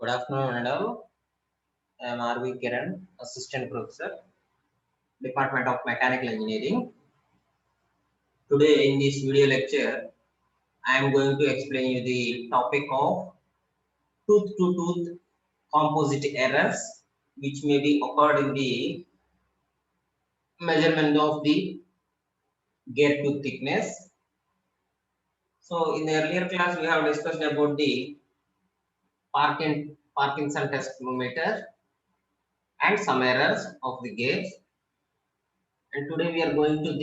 Good afternoon, madam. I am R.V. Kiran, Assistant Professor, Department of Mechanical Engineering. Today, in this video lecture, I am going to explain you the topic of tooth-to-tooth composite errors, which may be occurred in the measurement of the gear tooth thickness. So, in the earlier class, we have discussed about the Parkinson test chronometer and some errors of the gauge. And today, we are going to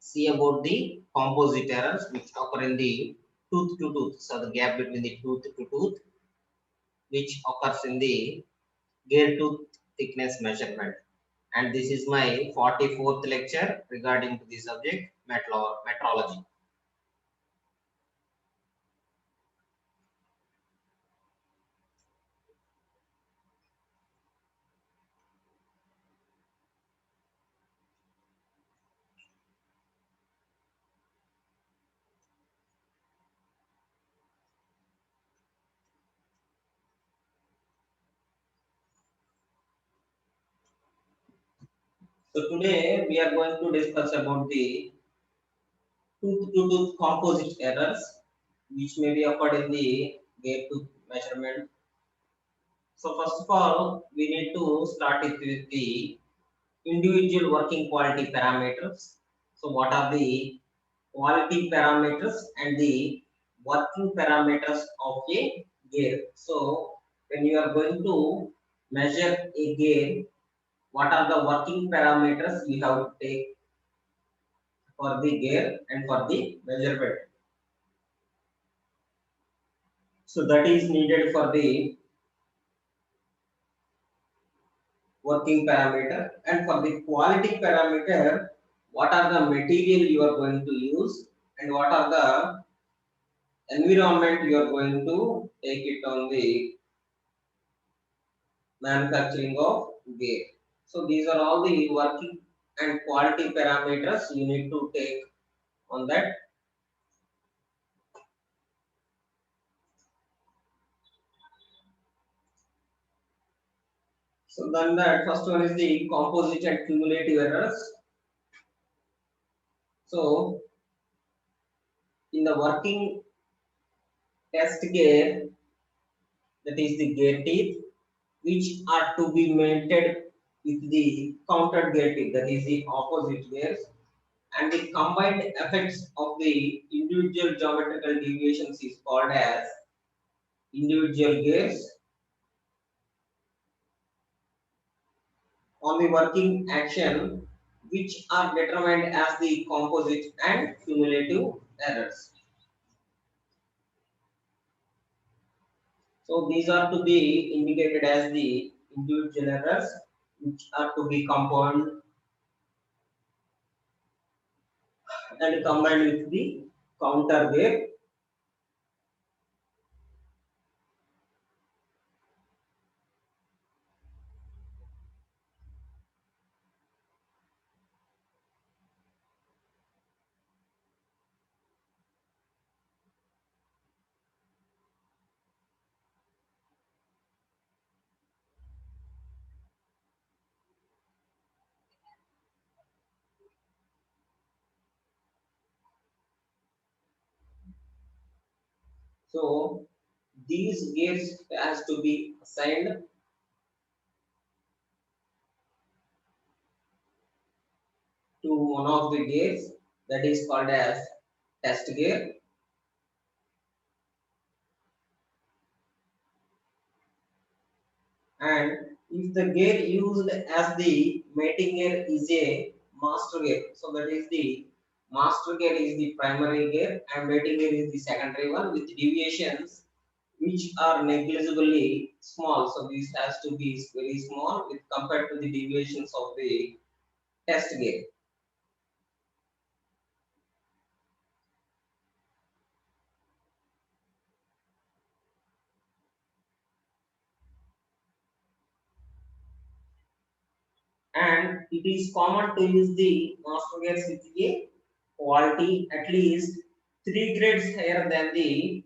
see about the composite errors which occur in the tooth to tooth. So the gap between the tooth to tooth, which occurs in the gear tooth thickness measurement. And this is my 44th lecture regarding to the subject metrology. So today we are going to discuss about the tooth to tooth composite errors which may be occurred in the gear tooth measurement. So first of all, we need to start it with the individual working quality parameters. So what are the quality parameters and the working parameters of a gear? So when you are going to measure a gear, what are the working parameters we have to take for the gear and for the measurement? So that is needed for the working parameter, and for the quality parameter, what are the material you are going to use and what are the environment you are going to take it on the manufacturing of gear. So these are all the working and quality parameters you need to take on that. So then that first one is the composite and cumulative errors. So in the working test gear, that is the gear teeth, which are to be maintained with the countered gear teeth, that is the opposite gears, and the combined effects of the individual geometrical deviations is called as individual gears on the working action, which are determined as the composite and cumulative errors. So these are to be indicated as the individual errors, which are to be compound and combined with the counter gear. So these gears has to be assigned to one of the gears, that is called as test gear, and if the gear used as the mating gear is a master gear, so that is the master gear is the primary gear and mating gear is the secondary one with deviations which are negligibly small. So this has to be very small with compared to the deviations of the test gear. And it is common to use the master gears with a quality at least 3 grades higher than the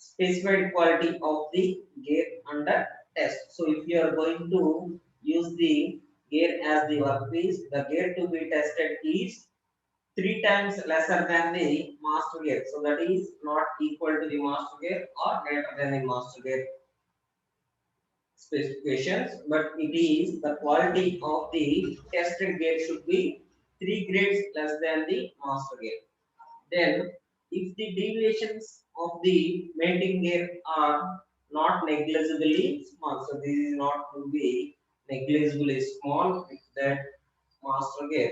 specified quality of the gear under test. So if you are going to use the gear as the workpiece, the gear to be tested is 3 times lesser than the master gear. So that is not equal to the master gear or greater than the master gear specifications, but it is the quality of the tested gear should be 3 grades less than the master gear. Then, if the deviations of the mating gear are not negligibly small, so this is not to be negligibly small with that master gear.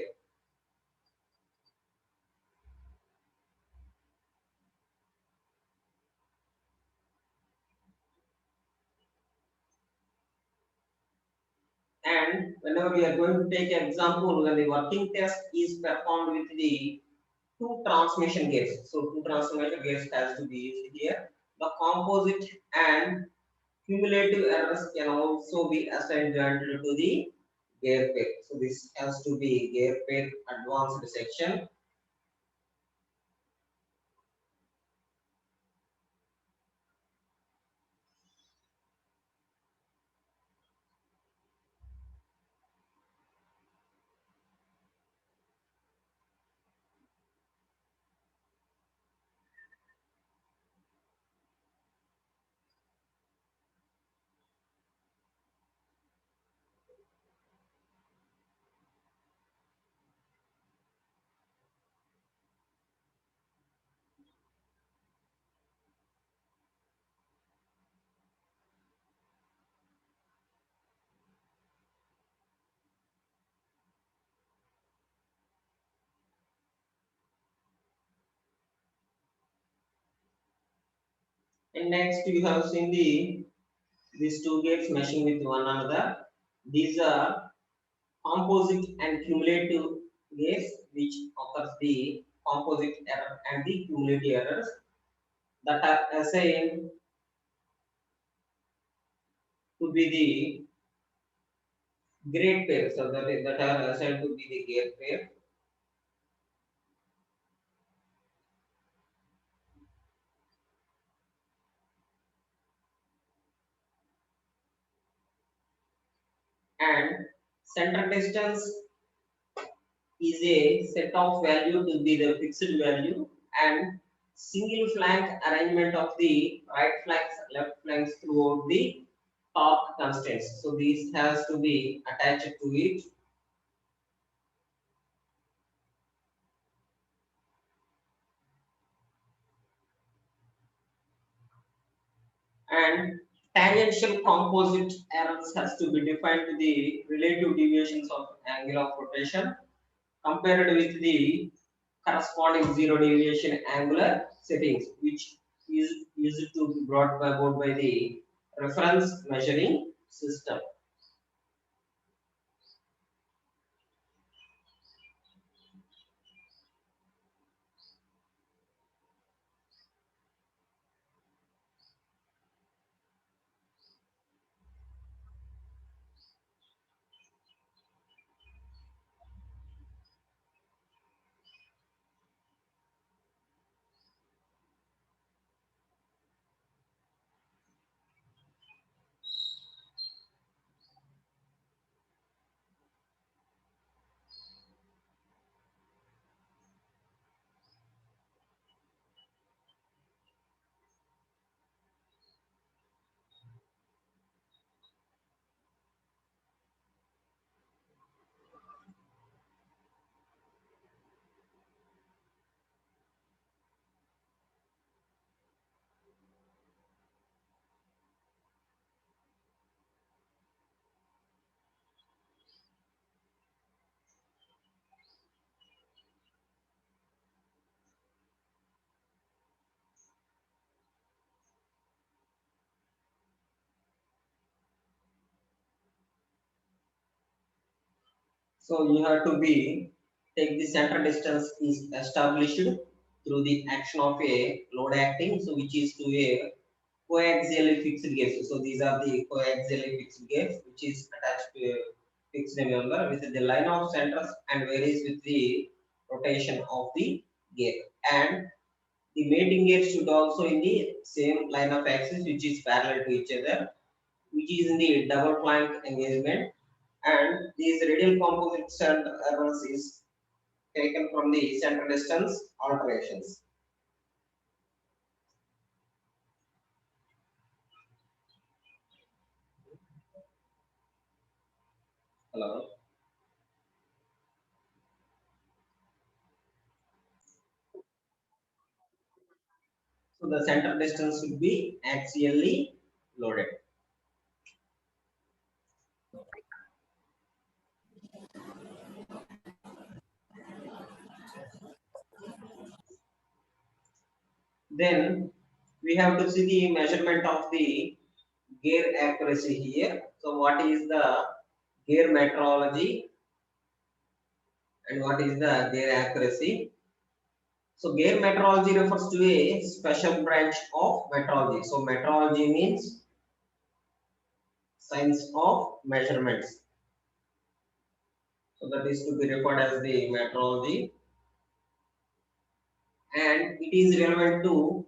And whenever we are going to take an example, when the working test is performed with the two transmission gears, so two transmission gears has to be used here. The composite and cumulative errors can also be assigned jointly to the gear pair. So this has to be gear pair advanced section. And next you have seen these two gears meshing with one another. These are composite and cumulative gears which occurs the composite error and the cumulative errors that are assigned to be the grade pair. So that are assigned to be the gear pair. And center distance is a set of value to be the fixed value, and single flank arrangement of the right flanks, left flanks throughout the torque constraints. So this has to be attached to it. And tangential composite errors has to be defined to the relative deviations of angle of rotation compared with the corresponding zero deviation angular settings, which is used to be brought about by the reference measuring system. So you have to be take the center distance is established through the action of a load acting, so which is to a coaxially fixed gears. So these are the coaxially fixed gears which is attached to a fixed member with the line of centers and varies with the rotation of the gear. And The mating gear should also in the same line of axis which is parallel to each other, which is in the double flank engagement, and these radial composite shunt errors is taken from the center distance alterations. Hello. So the center distance should be axially loaded. Then we have to see the measurement of the gear accuracy here. So what is the gear metrology and what is the gear accuracy? So gear metrology refers to a special branch of metrology. So metrology means science of measurements. So that is to be referred as the metrology, and it is relevant to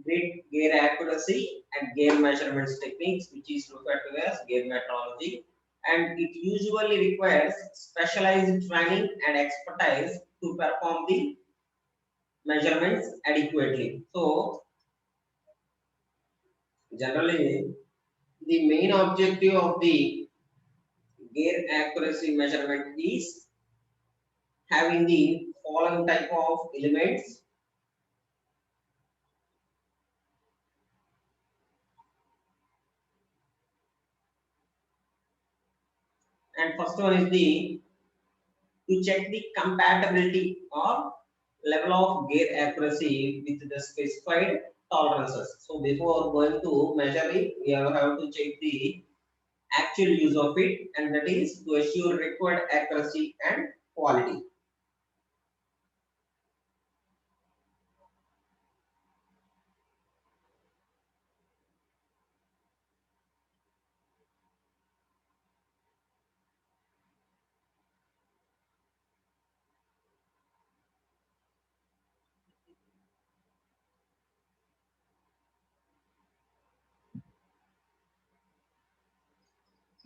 grid gear accuracy and gear measurements techniques, which is referred to as gear metrology. And it usually requires specialized training and expertise to perform the measurements adequately. So generally, the main objective of the gear accuracy measurement is having the following type of elements. And first one is the to check the compatibility or level of gear accuracy with the specified tolerances. So before going to measure it, we have to check the actual use of it, and that is to assure required accuracy and quality.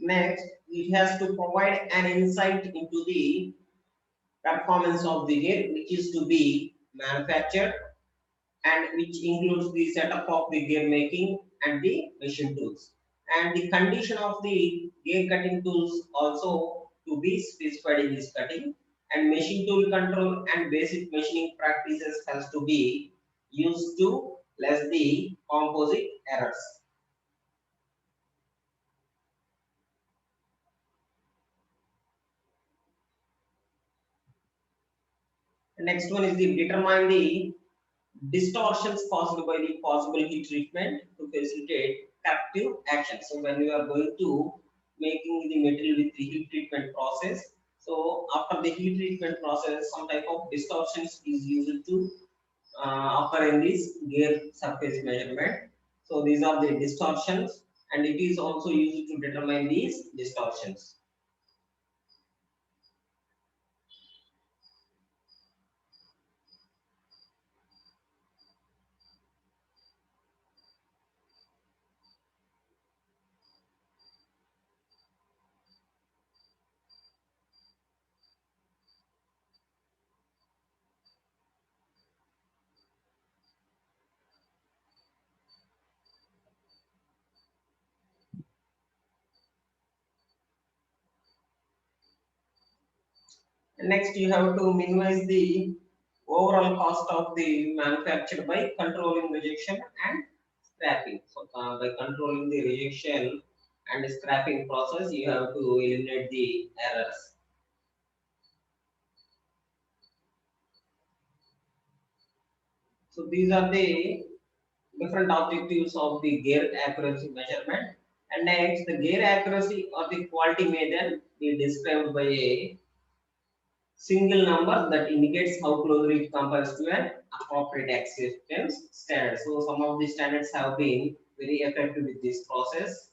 Next, it has to provide an insight into the performance of the gear which is to be manufactured, and which includes the setup of the gear making and the machine tools, and the condition of the gear cutting tools also to be specified in this cutting, and machine tool control and basic machining practices has to be used to less the composite errors. The next one is the determine the distortions caused by the possible heat treatment to facilitate captive action. So when you are going to making the material with the heat treatment process, so after the heat treatment process, some type of distortions is used to occur in this gear surface measurement. So these are the distortions, and it is also used to determine these distortions. Next, you have to minimize the overall cost of the manufacture by controlling rejection and scrapping. So, by controlling the rejection and scrapping process, you have to eliminate the errors. So, these are the different objectives of the gear accuracy measurement. And next, the gear accuracy or the quality may then be described by a single number that indicates how closely it compares to an appropriate acceptance standard. So some of the standards have been very effective with this process.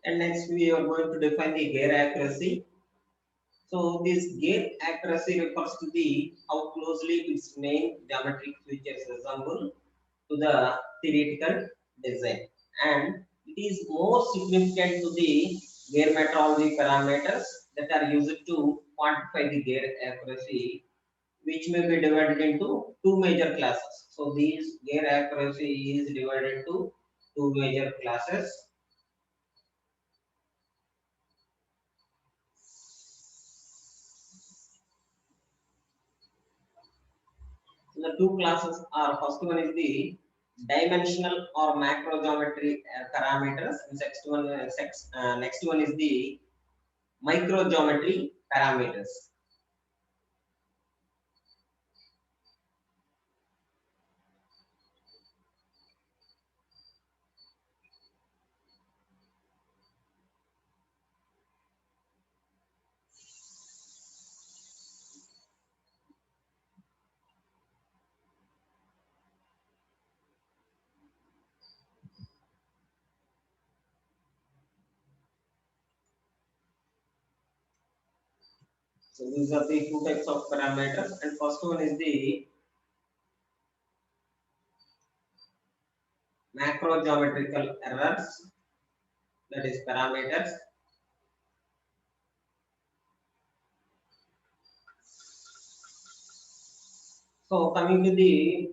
And next we are going to define the gear accuracy. So this gear accuracy refers to the how closely its main geometric features resemble to the theoretical design, and it is more significant to the gear metrology parameters that are used to quantify the gear accuracy, which may be divided into two major classes. So these gear accuracy is divided into two major classes. So the two classes are, first one is the dimensional or macro geometry parameters, and next one is the micro geometry parameters. So these are the two types of parameters, and first one is the macro geometrical errors, that is parameters. So coming to the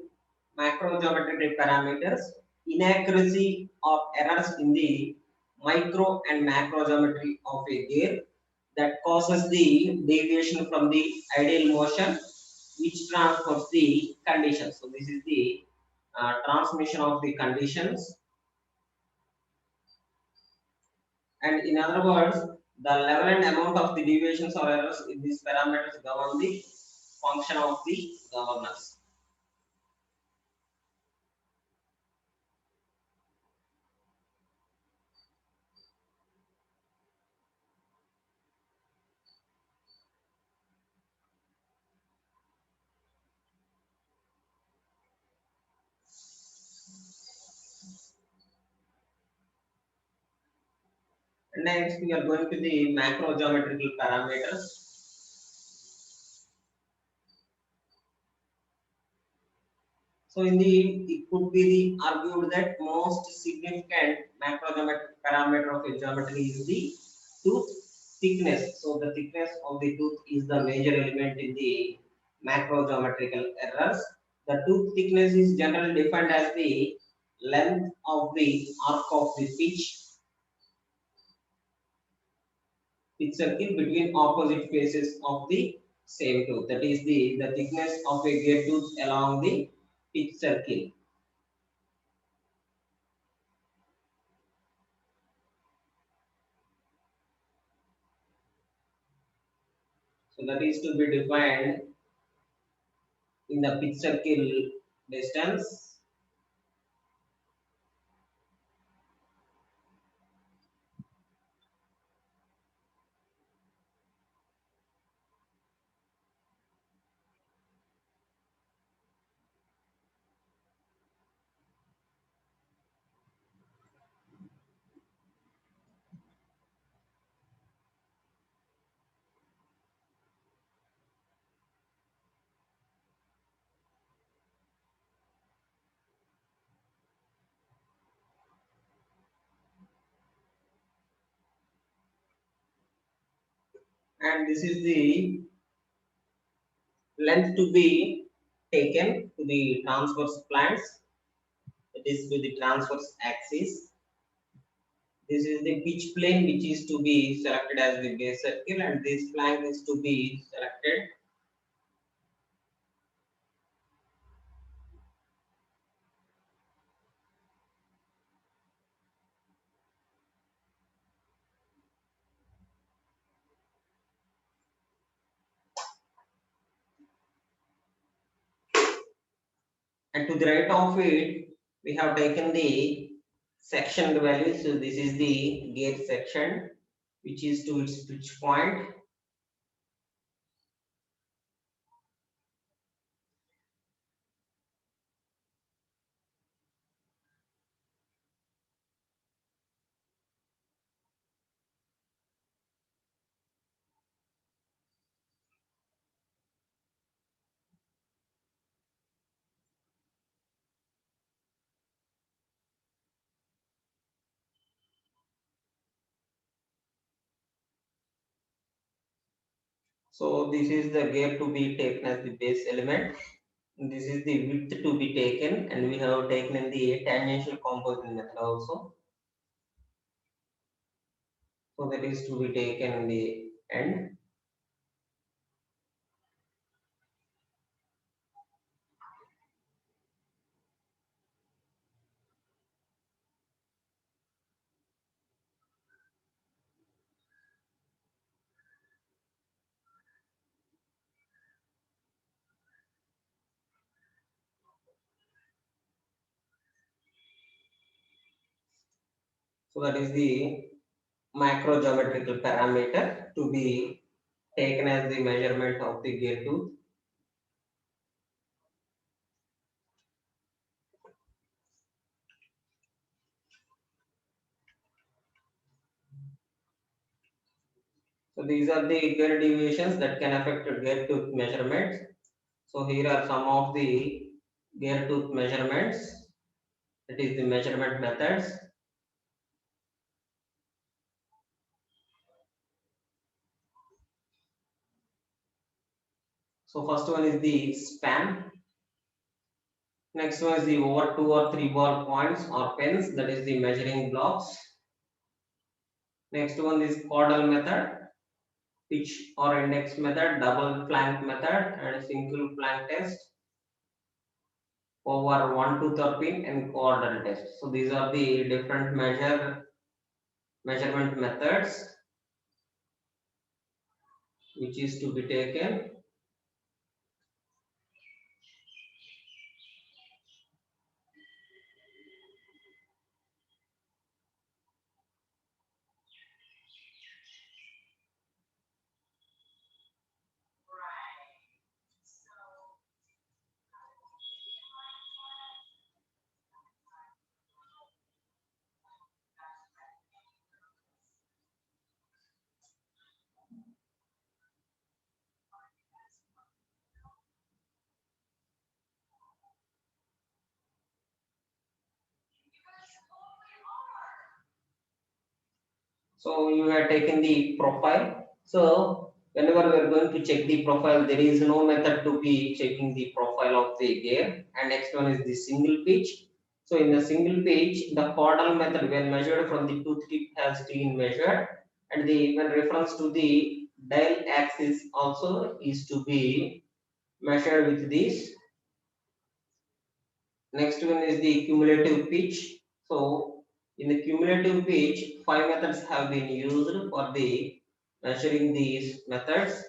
macro geometrical parameters, inaccuracy or errors in the micro and macro geometry of a gear that causes the deviation from the ideal motion, which transfers the conditions. So this is the transmission of the conditions, and in other words, the level and amount of the deviations or errors in these parameters govern the function of the governors. And next, we are going to the macro geometrical parameters. So in the, it could be the argued that most significant macrogeometric parameter of a geometry is the tooth thickness. So the thickness of the tooth is the major element in the macrogeometrical errors. The tooth thickness is generally defined as the length of the arc of the pitch circle between opposite faces of the same tooth. That is the thickness of a gear tooth along the pitch circle. So that is to be defined in the pitch circle distance. And this is the length to be taken to the transverse plans. It is to the transverse axis. This is the pitch plane which is to be selected as the base circle, and this flank is to be selected. And to the right of it, we have taken the section value. So this is the gate section, which is to its pitch point. So this is the gear to be taken as the base element. This is the width to be taken, and we have taken in the tangential composite method also. So that is to be taken in the end. So that is the macrogeometrical parameter to be taken as the measurement of the gear tooth. So these are the gear deviations that can affect gear tooth measurements. So here are some of the gear tooth measurements. That is the measurement methods. So first one is the span. Next one is the over 2 or 3 ball points or pens. That is the measuring blocks. Next one is caudal method, pitch or index method, double flank method, and single flank test. Over 1 tooth or pin and caudal test. So these are the different measurement methods which is to be taken. So you have taken the profile. So whenever we are going to check the profile, there is no method to be checking the profile of the gear. And next one is the single pitch. So in the single pitch, the caudal method when measured from the tooth tip has been measured, and the when reference to the dial axis also is to be measured with this. Next one is the cumulative pitch. So in the cumulative pitch, 5 methods have been used for the measuring these methods.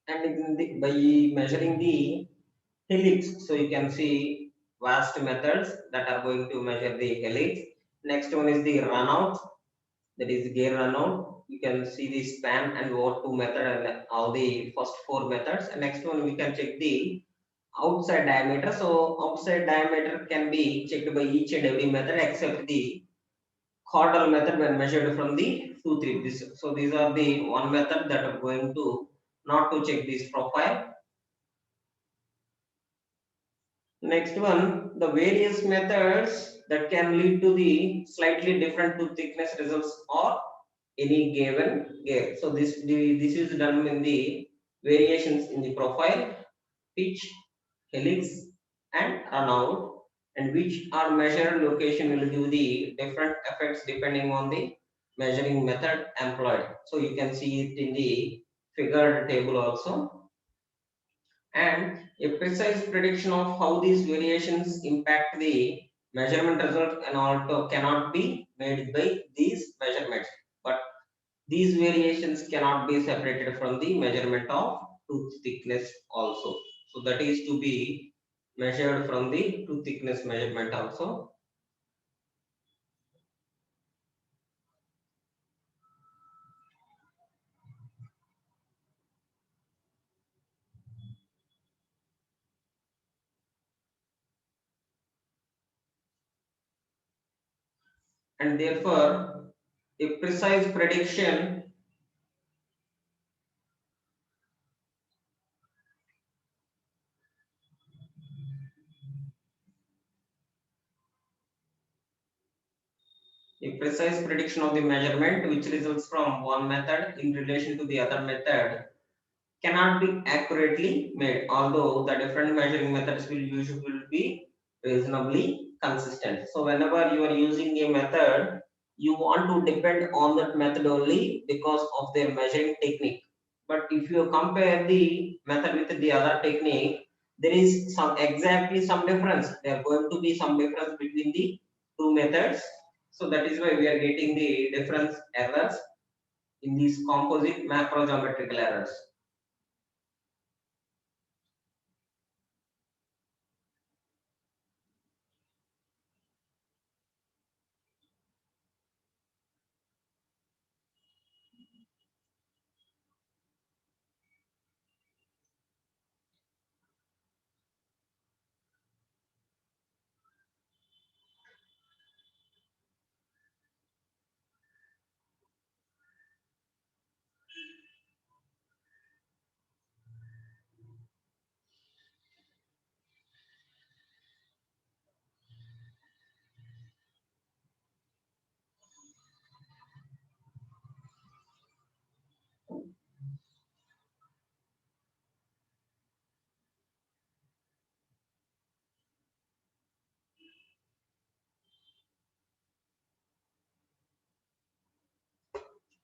And by measuring the helix, so you can see vast methods that are going to measure the helix. Next one is the runout, that is gear runout. You can see the span and over 2 method and all the first 4 methods. And next one we can check the outside diameter. So outside diameter can be checked by each and every method except the caudal method when measured from the tooth tip. So these are the one method that are going to not to check this profile. Next one, the various methods that can lead to the slightly different tooth thickness results or any given gear. So this is done in the variations in the profile, pitch, helix, and runout, and which are measured location will give the different effects depending on the measuring method employed. So you can see it in the figured table also. And a precise prediction of how these variations impact the measurement result and also cannot be made by these measurements. But These variations cannot be separated from the measurement of tooth thickness also. So that is to be measured from the tooth thickness measurement also. And therefore, a precise prediction a precise prediction of the measurement which results from one method in relation to the other method cannot be accurately made, although the different measuring methods will usually be reasonably consistent. So whenever you are using a method, you want to depend on that method only because of their measuring technique. But if you compare the method with the other technique, there is some exactly some difference. There are going to be some difference between the two methods. So that is why we are getting the difference errors in these composite macrogeometrical errors.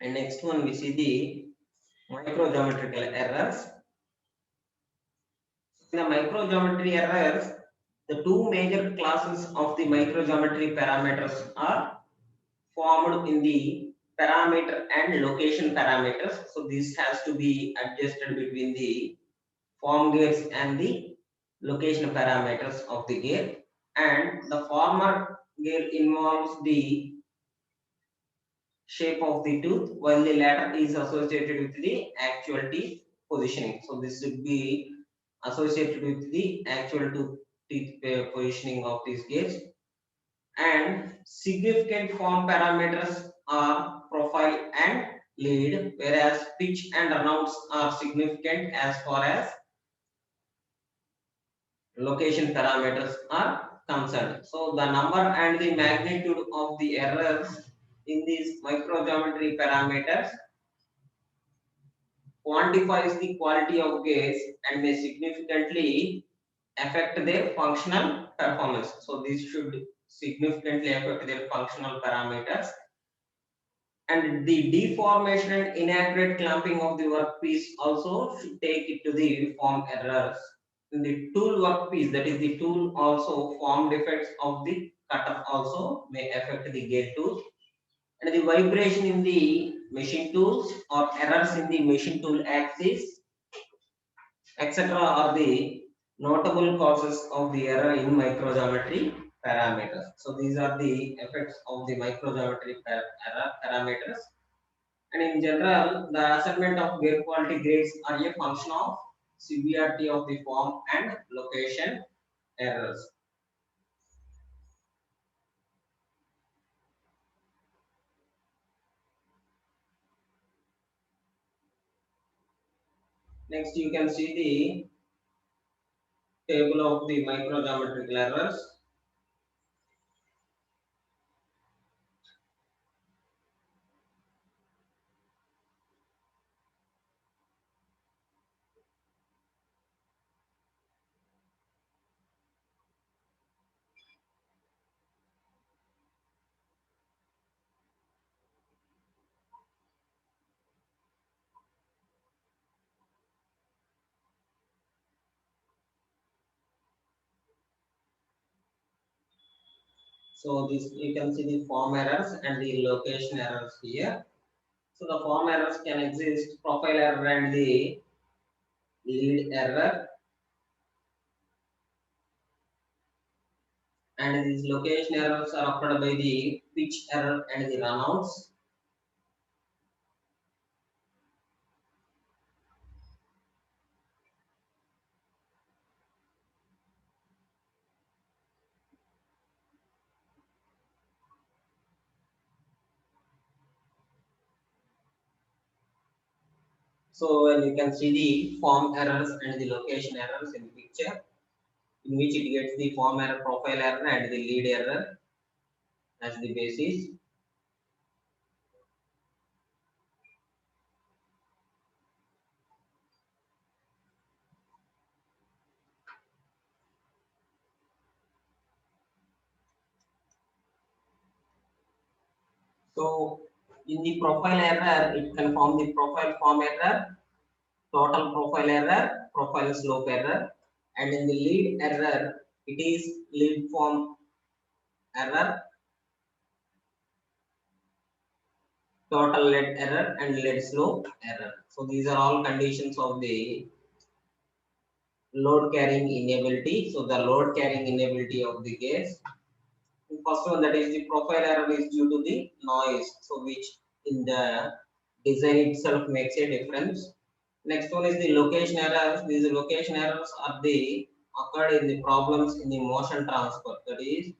And next one we see the microgeometrical errors. In the microgeometry errors, the two major classes of the microgeometry parameters are formed in the parameter and location parameters. So this has to be adjusted between the form gears and the location parameters of the gear. And the former gear involves the shape of the tooth, while the latter is associated with the actual teeth positioning. So this should be associated with the actual teeth positioning of these gears. And significant form parameters are profile and lead, whereas pitch and runouts are significant as far as location parameters are concerned. So the number and the magnitude of the errors in these microgeometry parameters quantifies the quality of gas and may significantly affect their functional performance. So this should significantly affect their functional parameters. And the deformation and inaccurate clamping of the workpiece also should take it to the form errors. In the tool workpiece, that is the tool also form defects of the cutter also may affect the gate tooth. And the vibration in the machine tools or errors in the machine tool axis, etc., are the notable causes of the error in microgeometry parameters. So these are the effects of the microgeometry error parameters. And in general, the assignment of gear quality grades are a function of severity of the form and location errors. Next, you can see the table of the microgeometrical errors. So this you can see the form errors and the location errors here. So the form errors can exist, profile error and the lead error, and these location errors are occurred by the pitch error and the runouts. So you can see the form errors and the location errors in the picture, in which it gets the form error, profile error and the lead error as the basis. So in the profile error, it can form the profile form error, total profile error, profile slope error, and in the lead error, it is lead form error, total lead error, and lead slope error. So these are all conditions of the load carrying inability. So the load carrying inability of the gas. The first one, that is the profile error, is due to the noise, so which in the design itself makes a difference. Next one is the location errors. These location errors are the occurred in the problems in the motion transfer, that is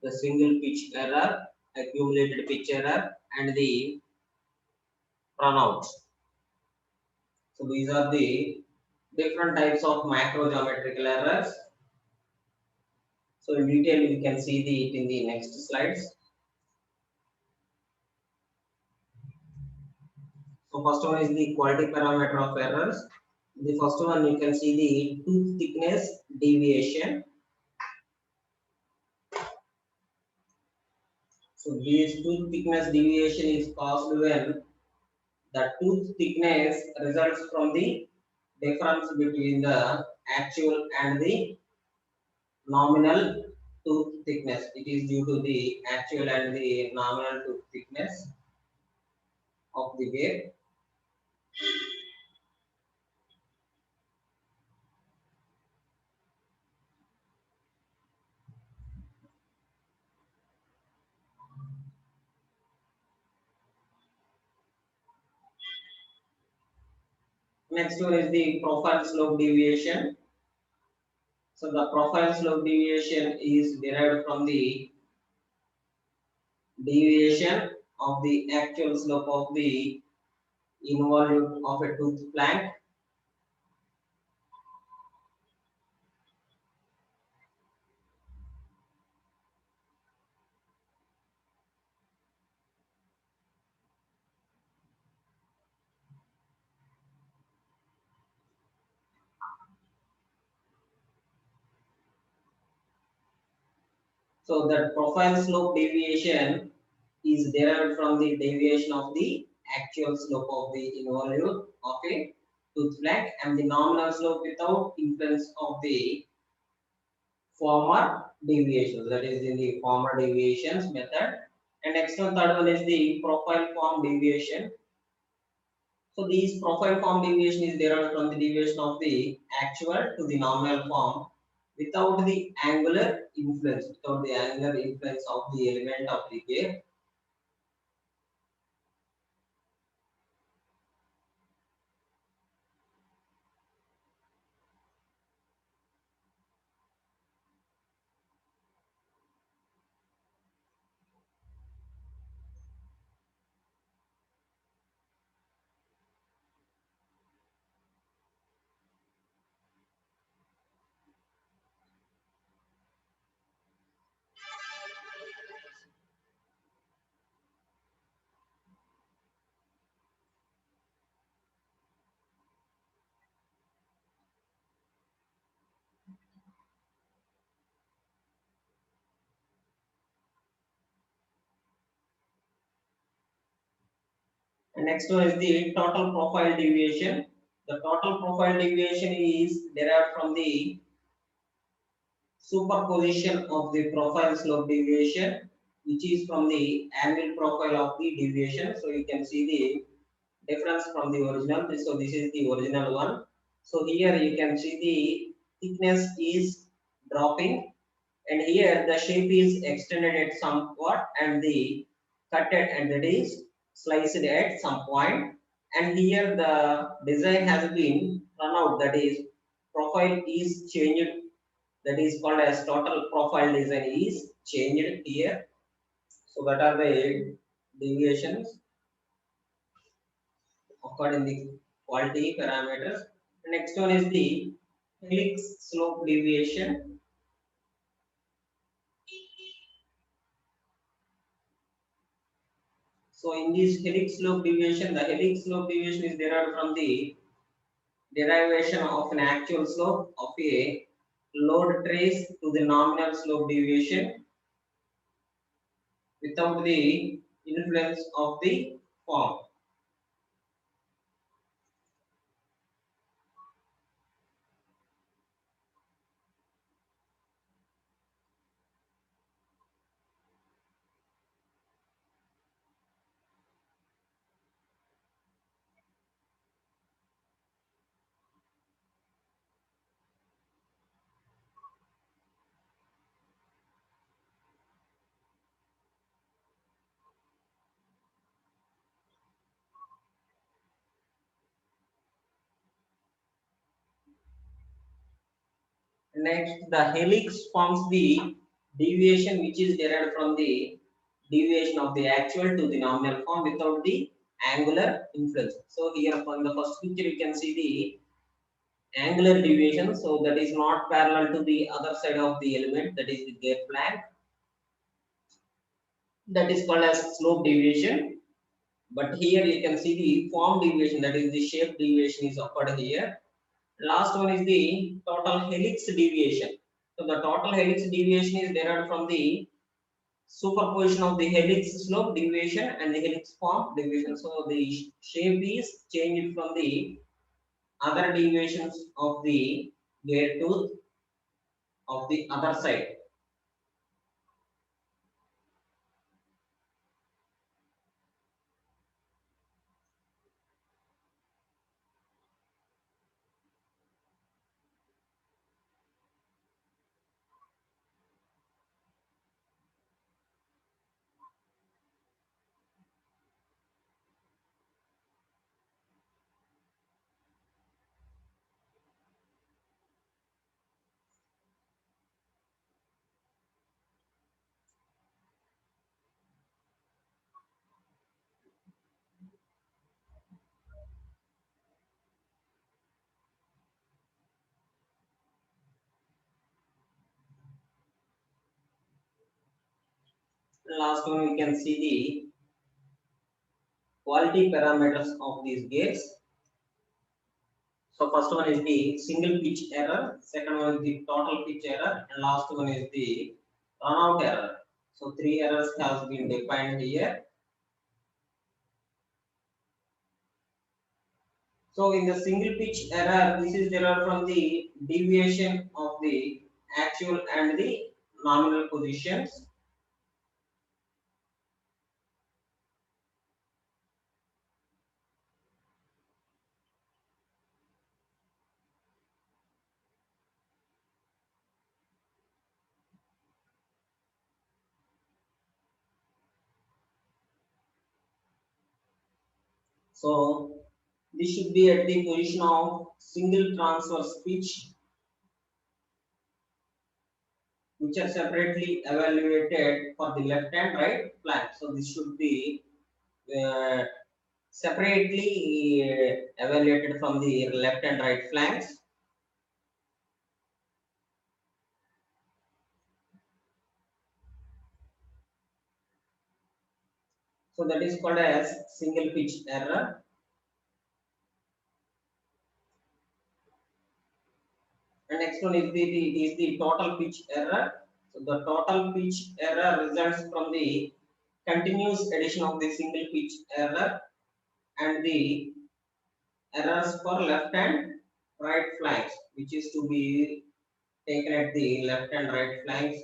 the single pitch error, accumulated pitch error, and the runouts. So these are the different types of macro geometrical errors. So in detail, we can see it in the next slides. So first one is the quality parameter of errors. The first one, you can see the tooth thickness deviation. So this tooth thickness deviation is caused when the tooth thickness results from the difference between the actual and the nominal tooth thickness. It is due to the actual and the nominal tooth thickness of the wave. Next one is the profile slope deviation. So the profile slope deviation is derived from the deviation of the actual slope of the involute of a tooth plank. So that profile slope deviation is derived from the deviation of the actual slope of the involute of a tooth plank, and the nominal slope without influence of the former deviations, that is in the former deviations method. And next one, third one is the profile form deviation. So these profile form deviation is derived from the deviation of the actual to the nominal form without the angular influence, without the angular influence of the element of the wave. And next one is the total profile deviation. The total profile deviation is derived from the superposition of the profile slope deviation which is from the angle profile of the deviation. So you can see the difference from the original. So this is the original one. So here you can see the thickness is dropping, and here the shape is extended at somewhat, and the cutted, and that is sliced at some point. And here the design has been run out, that is profile is changed, that is called as total profile design is changed here. So that are the deviations occurred in the quality parameters. The next one is the helix slope deviation. So in this helix slope deviation, the helix slope deviation is derived from the derivation of an actual slope of a load trace to the nominal slope deviation without the influence of the form. Next, the helix forms the deviation which is derived from the deviation of the actual to the nominal form without the angular influence. So here from the first picture you can see the angular deviation. So that is not parallel to the other side of the element, that is the gate flank. That is called as slope deviation. But here you can see the form deviation, that is the shape deviation is occurred here. Last one is the total helix deviation. So the total helix deviation is derived from the superposition of the helix slope deviation and the helix form deviation. So the shape is changed from the other deviations of the gate tooth of the other side. Last one we can see the quality parameters of these gates. So first one is the single pitch error, second one is the total pitch error, and last one is the runout error. So three errors has been defined here. So in the single pitch error, this is derived from the deviation of the actual and the nominal positions. So this should be at the position of single transverse pitch, which are separately evaluated for the left and right flank. So this should be uh, separately evaluated from the left and right flanks. So that is called as single pitch error. And next one is the total pitch error. So the total pitch error results from the continuous addition of the single pitch error and the errors for left and right flanks, which is to be taken at the left and right flanks.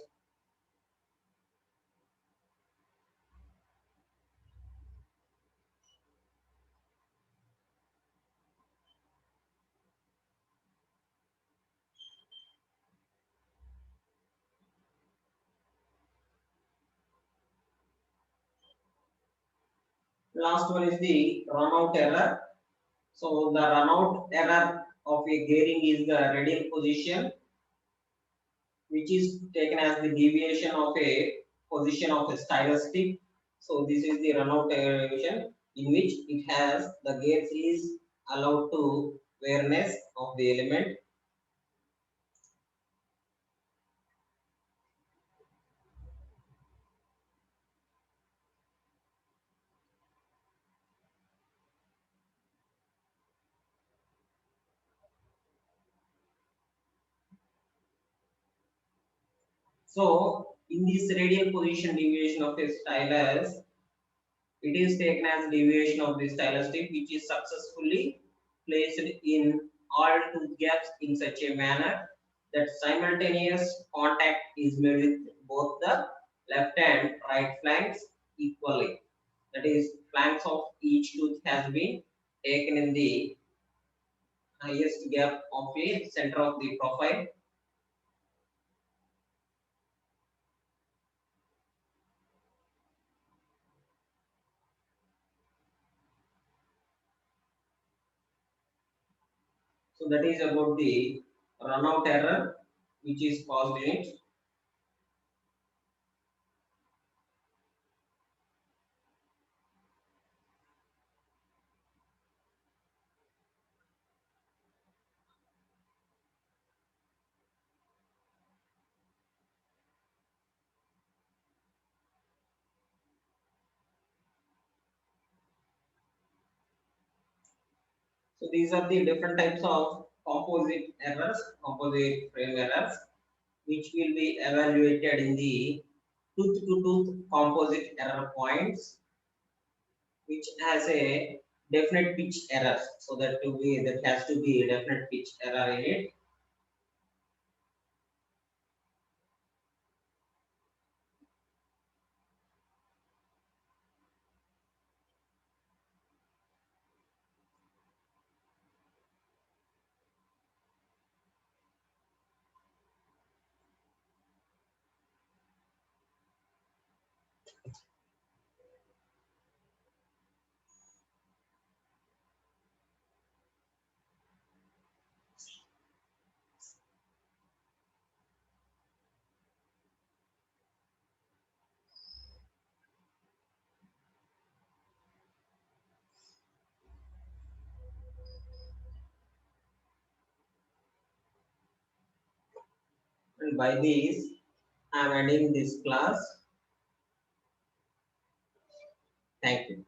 Last one is the runout error. So the runout error of a gearing is the radial position, which is taken as the deviation of a position of a stylus stick. So this is the runout deviation in which it has the gears is allowed to wearness of the element. So in this radial position deviation of a stylus, it is taken as deviation of the stylus tip, which is successfully placed in all tooth gaps in such a manner that simultaneous contact is made with both the left and right flanks equally. That is, flanks of each tooth has been taken in the highest gap of the center of the profile. So that is about the runout error which is caused in it. So these are the different types of composite errors, composite frame errors, which will be evaluated in the tooth to tooth composite error points, which has a definite pitch error. So that has to be a definite pitch error in it. And by this, I am ending this class. Thank you.